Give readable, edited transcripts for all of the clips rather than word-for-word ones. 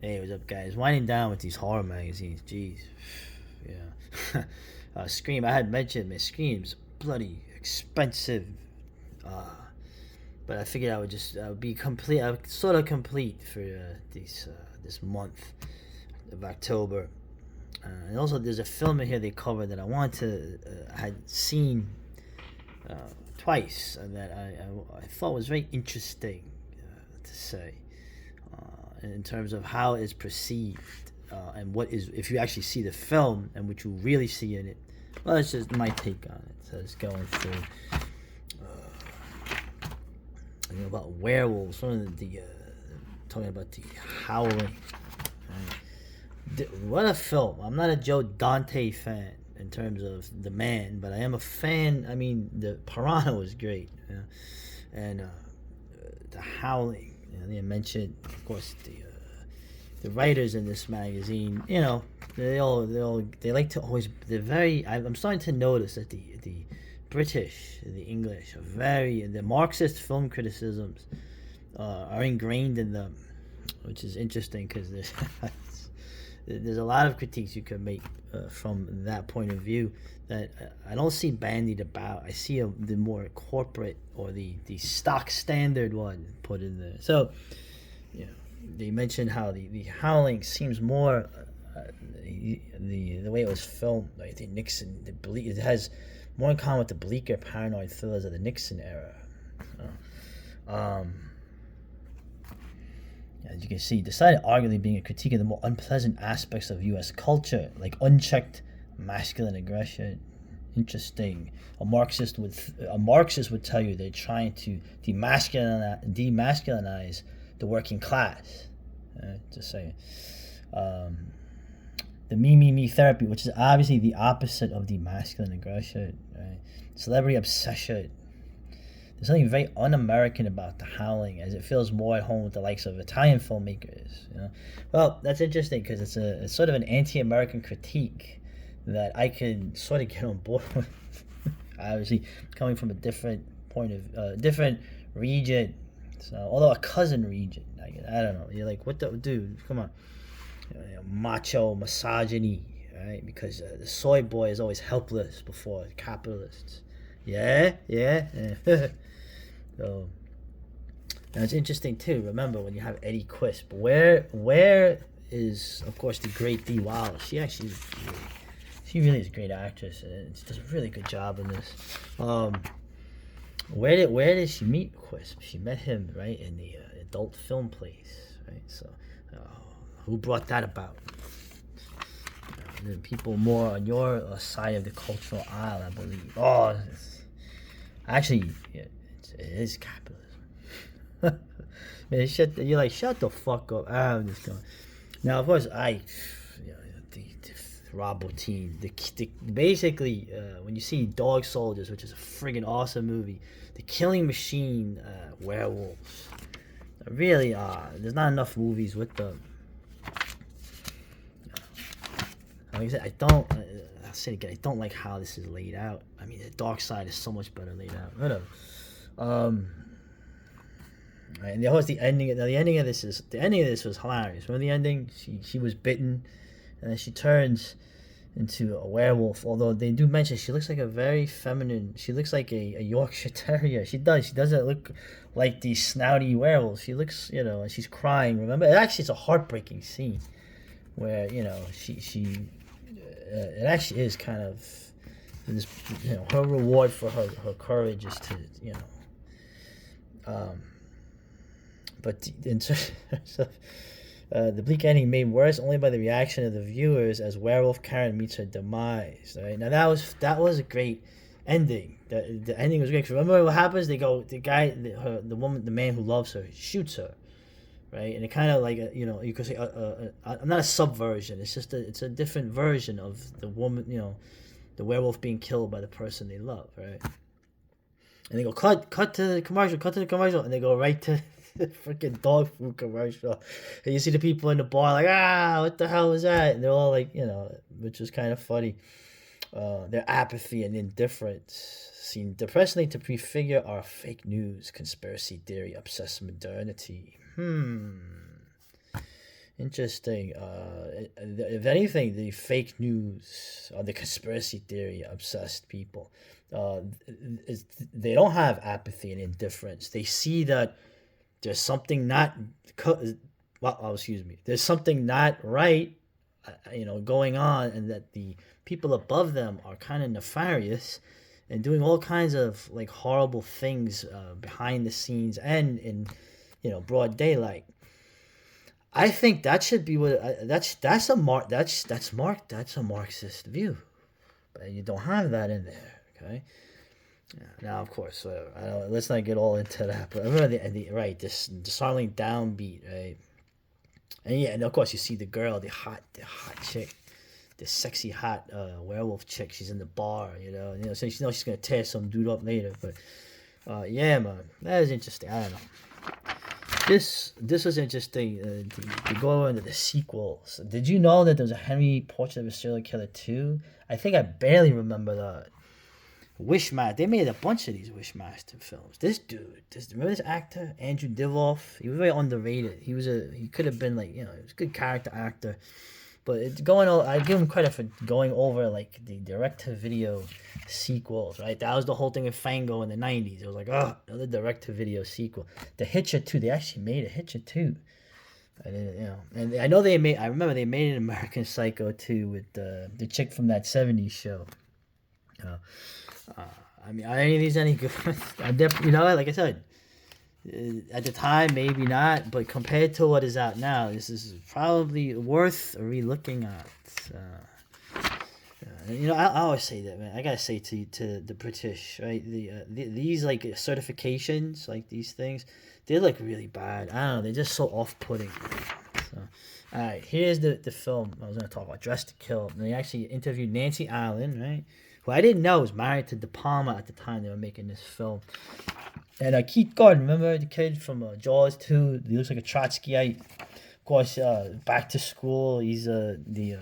Hey, what's up, guys? Winding down with these horror magazines. Jeez. Yeah. Scream, I had mentioned, man, Scream's bloody expensive. Uh, but I figured I would be complete, I would sort of complete for this month of October. And also, there's a film in here they covered that I had seen uh, twice, and that I thought was very interesting to say. In terms of how it's perceived and what is if you actually see the film and what you really see in it. Well, it's just my take on it. So it's going through about werewolves. One of the talking about the Howling. Right? What a film! I'm not a Joe Dante fan in terms of the man, but I am a fan. I mean, the Piranha was great, and the Howling. They mentioned, of course, the writers in this magazine. They like to always. They're very. I'm starting to notice that the British, the English, are very the Marxist film criticisms are ingrained in them, which is interesting because there's a lot of critiques you could make from that point of view that I don't see bandied about. I see the more corporate or the stock standard one put in there. So, you know, they mentioned how the Howling seems more the way it was filmed, like the Nixon. It has more in common with the bleaker paranoid thrillers of the Nixon era. Um, as you can see, decided arguably being a critique of the more unpleasant aspects of U.S. culture, like unchecked masculine aggression. Interesting. A Marxist would tell you they're trying to demasculinize the working class. Just saying. The me therapy, which is obviously the opposite of the masculine aggression. Right? Celebrity obsession. There's something very un-American about The Howling, as it feels more at home with the likes of Italian filmmakers. Well, that's interesting because it's sort of an anti-American critique that I can sort of get on board with. Obviously, coming from a different point of different region, so although a cousin region, I don't know. You're like, what the dude? Come on, macho misogyny, right? Because the soy boy is always helpless before capitalists. Yeah. So and it's interesting too. Remember when you have Eddie Quisp, where is of course the great Dee Wallace? She really is a great actress and she does a really good job in this. Where did she meet Quisp? She met him right in the adult film place, right? So who brought that about? The people more on your side of the cultural aisle, I believe. Actually, yeah, it is capitalism. Man, you're like, shut the fuck up. I'm just going. Now, of course, the Rob Bottin, basically, when you see Dog Soldiers, which is a friggin' awesome movie, the Killing Machine werewolves, really, there's not enough movies with them. Like I said, I'll say it again, I don't like how this is laid out. I mean, the Dark Side is so much better laid out. Whatever. Right, and the ending. Now, the ending of this was hilarious. Remember the ending? She was bitten, and then she turns into a werewolf. Although they do mention she looks like a very feminine. She looks like a Yorkshire Terrier. She does. She doesn't look like the snouty werewolf. She looks, and she's crying. Remember? Actually, it's a heartbreaking scene where she it actually is kind of this, her reward for her courage is to, but in terms of the bleak ending made worse only by the reaction of the viewers as werewolf Karen meets her demise. Right now, that was a great ending. The ending was great. 'Cause remember what happens? They go, the guy, the woman, the man who loves her shoots her, right? And it kind of like you could say not a subversion. It's just it's a different version of the woman, the werewolf being killed by the person they love, right? And they go cut to the commercial, and they go right to the freaking dog food commercial. And you see the people in the bar like, what the hell was that? And they're all like, which is kind of funny. Their apathy and indifference seem depressingly to prefigure our fake news, conspiracy theory, obsessed modernity. Interesting. If anything, the fake news or the conspiracy theory obsessed people, uh, they don't have apathy and indifference. They see that there's something not, well, excuse me, there's something not right, going on, and that the people above them are kind of nefarious and doing all kinds of like horrible things behind the scenes and in broad daylight. I think that should be what that's a mark that's a Marxist view, but you don't have that in there. Okay, now of course, let's not get all into that. But I remember the right this disarming downbeat, right? And yeah, and of course you see the girl, the hot chick, the sexy hot werewolf chick. She's in the bar, so she knows she's gonna tear some dude up later. But yeah, man, that is interesting. I don't know. This was interesting to go into the sequels. Did you know that there was a Henry Portrait of a Serial Killer 2? I think I barely remember that. Wishmaster. They made a bunch of these Wishmaster films. Remember this actor Andrew Divoff? He was very underrated. He could have been he was a good character actor. But I give him credit for going over like the direct-to-video sequels, right? That was the whole thing with Fango in the '90s. It was like, oh, another direct-to-video sequel. The Hitcher 2, they actually made a Hitcher 2. And I know I remember they made an American Psycho 2 with the chick from that '70s show. I mean, are any of these any good? Like I said, at the time, maybe not, but compared to what is out now, this is probably worth re-looking at. I always say that, man. I gotta say to the British, right? These like certifications, like these things, they look really bad. I don't know. They're just so off-putting. So, all right, here's the film I was gonna talk about, Dressed to Kill. And they actually interviewed Nancy Allen, right? Who I didn't know was married to De Palma at the time they were making this film. And Keith Gordon, remember the kid from Jaws 2? He looks like a Trotskyite. Of course, Back to School. He's the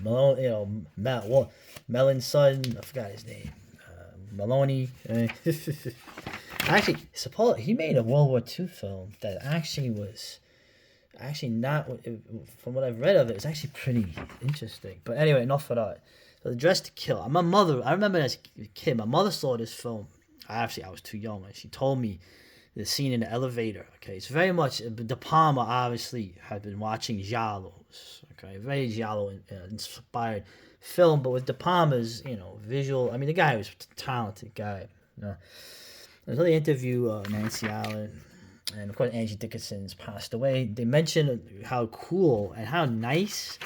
Malone, Melon's son. I forgot his name. Maloney. Actually, he made a World War II film that actually was not. From what I've read of it, it's actually pretty interesting. But anyway, enough of that. So, the Dress to Kill. I remember as a kid, my mother saw this film. I was too young, and she told me the scene in the elevator. Okay, it's very much De Palma. Obviously, had been watching giallos. Okay, very giallo inspired film, but with De Palma's visual. I mean, the guy was a talented guy. So they interview Nancy Allen, and of course Angie Dickinson's passed away. They mentioned how cool and how nice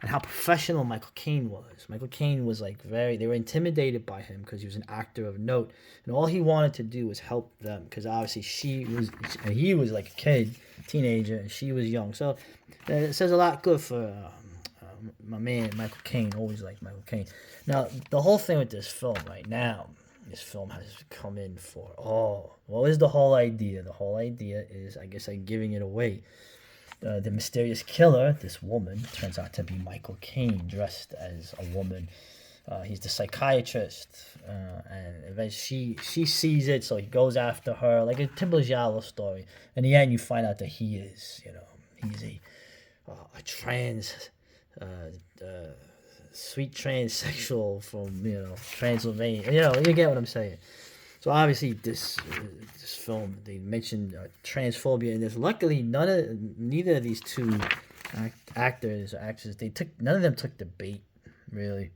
and how professional Michael Caine was. Michael Caine was they were intimidated by him because he was an actor of note, and all he wanted to do was help them because obviously he was like a kid, teenager, and she was young. So it says a lot good for my man Michael Caine. Always liked Michael Caine. Now the whole thing with this film right now, this film has come in for what is the whole idea? The whole idea is, I guess I'm giving it away. The mysterious killer, this woman, turns out to be Michael Caine, dressed as a woman. He's the psychiatrist, and eventually she sees it, so he goes after her, like a typical giallo story. In the end, you find out that he's a trans, sweet transsexual from Transylvania. You get what I'm saying. So obviously, this film, they mentioned transphobia in this. Luckily, neither of these two actors or actresses, none of them took the bait really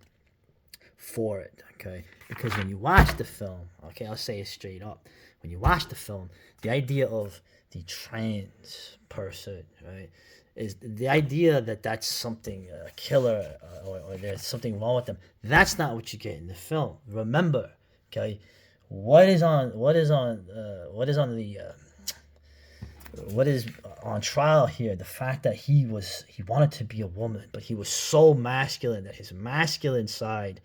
for it. Okay, because when you watch the film, okay, I'll say it straight up. When you watch the film, the idea of the trans person, right, is the idea that that's something a killer or there's something wrong with them. That's not what you get in the film. Remember, okay. What is on trial here? The fact that he wanted to be a woman, but he was so masculine that his masculine side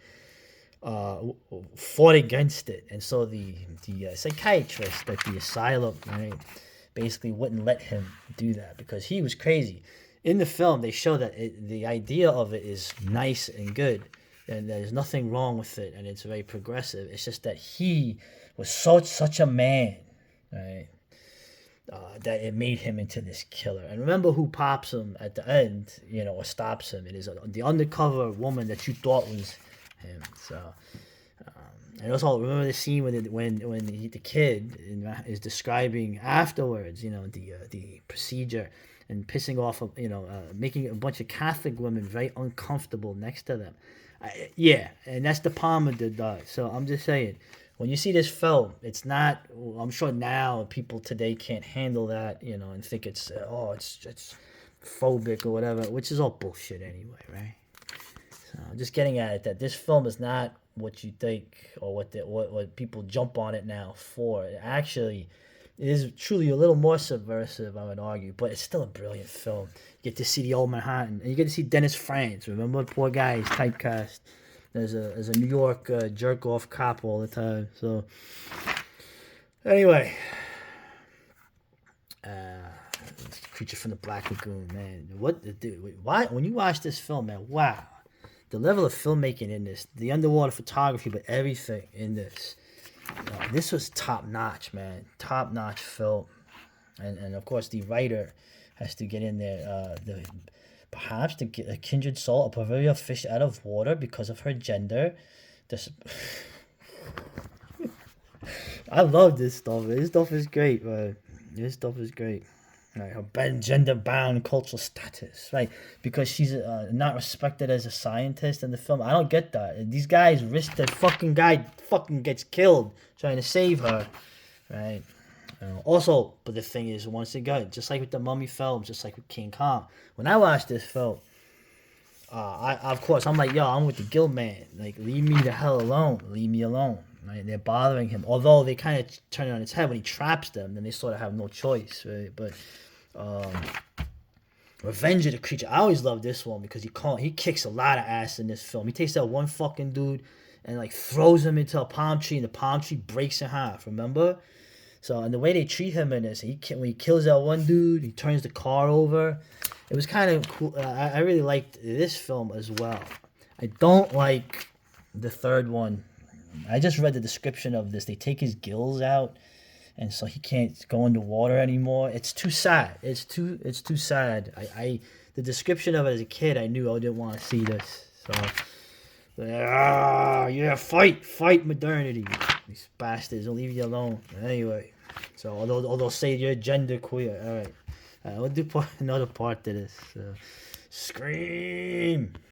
fought against it, and so the psychiatrist at the asylum, right, basically wouldn't let him do that because he was crazy. In the film, they show that the idea of it is nice and good, and there's nothing wrong with it, and it's very progressive. It's just that he was such a man, right? that it made him into this killer. And remember who pops him at the end, or stops him. It is the undercover woman that you thought was him. So, and also remember the scene the kid is describing afterwards, the procedure and pissing off, making a bunch of Catholic women very uncomfortable next to them. Yeah, and that's the Palmer that does. So I'm just saying, when you see this film, it's not. I'm sure now people today can't handle that, and think it's it's phobic or whatever, which is all bullshit anyway, right? So I'm just getting at it that this film is not what you think or what people jump on it now for. It actually is truly a little more subversive, I would argue, but it's still a brilliant film. You get to see the old Manhattan, and you get to see Dennis Franz. Remember, poor guy, he's typecast as a New York jerk off cop all the time. So anyway, Creature from the Black Lagoon, man. Why when you watch this film, man? Wow, the level of filmmaking in this, the underwater photography, but everything in this. This was top notch, man. Top notch film, and of course the writer has to get in there. Perhaps to get a kindred soul, a proverbial fish out of water because of her gender. This, I love this stuff. This stuff is great, man. This stuff is great. Right, her gender-bound cultural status, right? Because she's not respected as a scientist in the film. I don't get that. These guys risk that fucking guy fucking gets killed trying to save her, right? Also, but the thing is, once again, just like with the Mummy films, just like with King Kong, when I watched this film, I'm like, yo, I'm with the Guild man. Like, leave me the hell alone. Leave me alone. Right? They're bothering him. Although they kind of turn it on its head when he traps them, then they sort of have no choice, right? But Revenge of the Creature, I always love this one because he kicks a lot of ass in this film. He takes that one fucking dude and like throws him into a palm tree, and the palm tree breaks in half. Remember? So, and the way they treat him in this, when he kills that one dude, he turns the car over. It was kind of cool. I really liked this film as well. I don't like the third one. I just read the description of this. They take his gills out, and so he can't go underwater anymore. It's too sad. It's too sad. The description of it as a kid, I knew I didn't want to see this. So, yeah, fight modernity. These bastards don't leave you alone. Anyway, so although say you're gender queer, all right, we'll do another part to this. Scream.